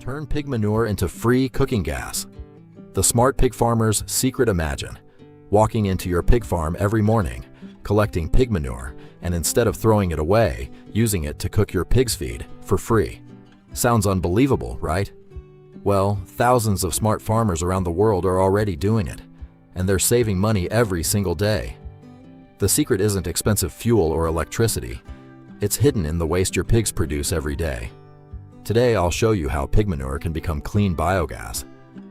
Turn pig manure into free cooking gas. The smart pig farmer's secret. Imagine walking into your pig farm every morning, collecting pig manure, and instead of throwing it away, using it to cook your pig's feed for free. Sounds unbelievable, right? Well, thousands of smart farmers around the world are already doing it, and they're saving money every single day. The secret isn't expensive fuel or electricity. It's hidden in the waste your pigs produce every day. Today, I'll show you how pig manure can become clean biogas,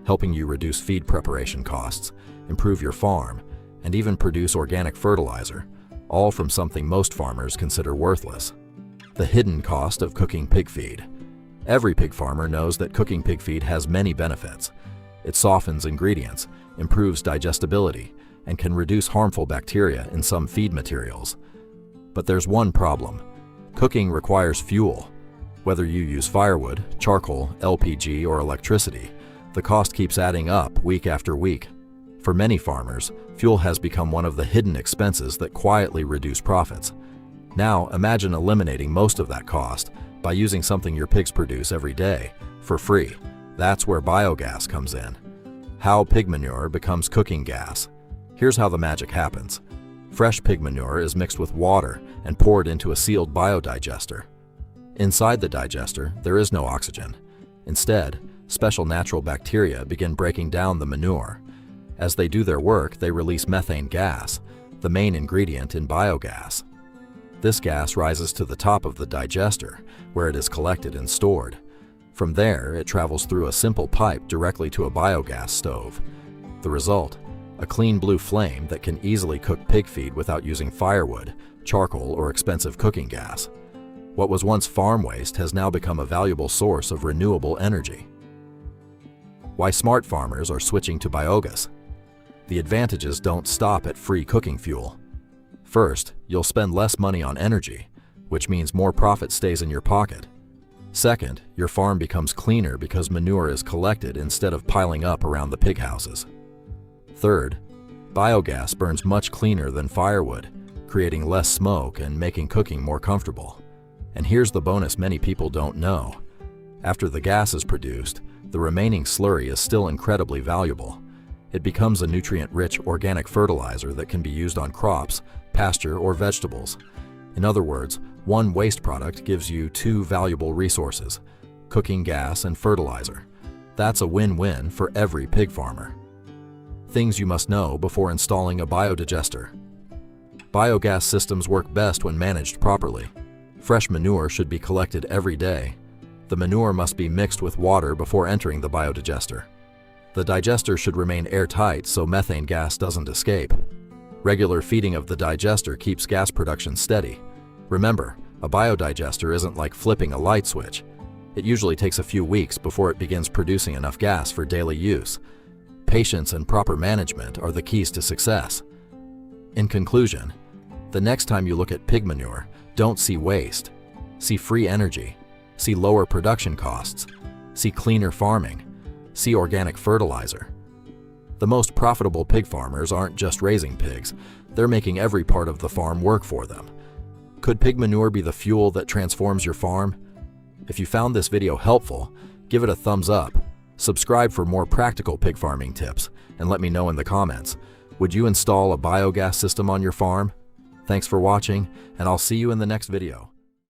helping you reduce feed preparation costs, improve your farm, and even produce organic fertilizer, all from something most farmers consider worthless: the hidden cost of cooking pig feed. Every pig farmer knows that cooking pig feed has many benefits. It softens ingredients, improves digestibility, and can reduce harmful bacteria in some feed materials. But there's one problem. Cooking requires fuel. Whether you use firewood, charcoal, LPG, or electricity, the cost keeps adding up week after week. For many farmers, fuel has become one of the hidden expenses that quietly reduce profits. Now, imagine eliminating most of that cost by using something your pigs produce every day for free. That's where biogas comes in. How pig manure becomes cooking gas. Here's how the magic happens. Fresh pig manure is mixed with water and poured into a sealed biodigester. Inside the digester, there is no oxygen. Instead, special natural bacteria begin breaking down the manure. As they do their work, they release methane gas, the main ingredient in biogas. This gas rises to the top of the digester, where it is collected and stored. From there, it travels through a simple pipe directly to a biogas stove. The result: a clean blue flame that can easily cook pig feed without using firewood, charcoal, or expensive cooking gas. What was once farm waste has now become a valuable source of renewable energy. Why smart farmers are switching to biogas. The advantages don't stop at free cooking fuel. First, you'll spend less money on energy, which means more profit stays in your pocket. Second, your farm becomes cleaner because manure is collected instead of piling up around the pig houses. Third, biogas burns much cleaner than firewood, creating less smoke and making cooking more comfortable. And here's the bonus many people don't know. After the gas is produced, the remaining slurry is still incredibly valuable. It becomes a nutrient-rich organic fertilizer that can be used on crops, pasture, or vegetables. In other words, one waste product gives you two valuable resources: cooking gas and fertilizer. That's a win-win for every pig farmer. Things you must know before installing a biodigester. Biogas systems work best when managed properly. Fresh manure should be collected every day. The manure must be mixed with water before entering the biodigester. The digester should remain airtight so methane gas doesn't escape. Regular feeding of the digester keeps gas production steady. Remember, a biodigester isn't like flipping a light switch. It usually takes a few weeks before it begins producing enough gas for daily use. Patience and proper management are the keys to success. In conclusion, the next time you look at pig manure, don't see waste. See free energy. See lower production costs. See cleaner farming. See organic fertilizer. The most profitable pig farmers aren't just raising pigs, they're making every part of the farm work for them. Could pig manure be the fuel that transforms your farm? If you found this video helpful, give it a thumbs up. Subscribe for more practical pig farming tips, and let me know in the comments. Would you install a biogas system on your farm? Thanks for watching, and I'll see you in the next video.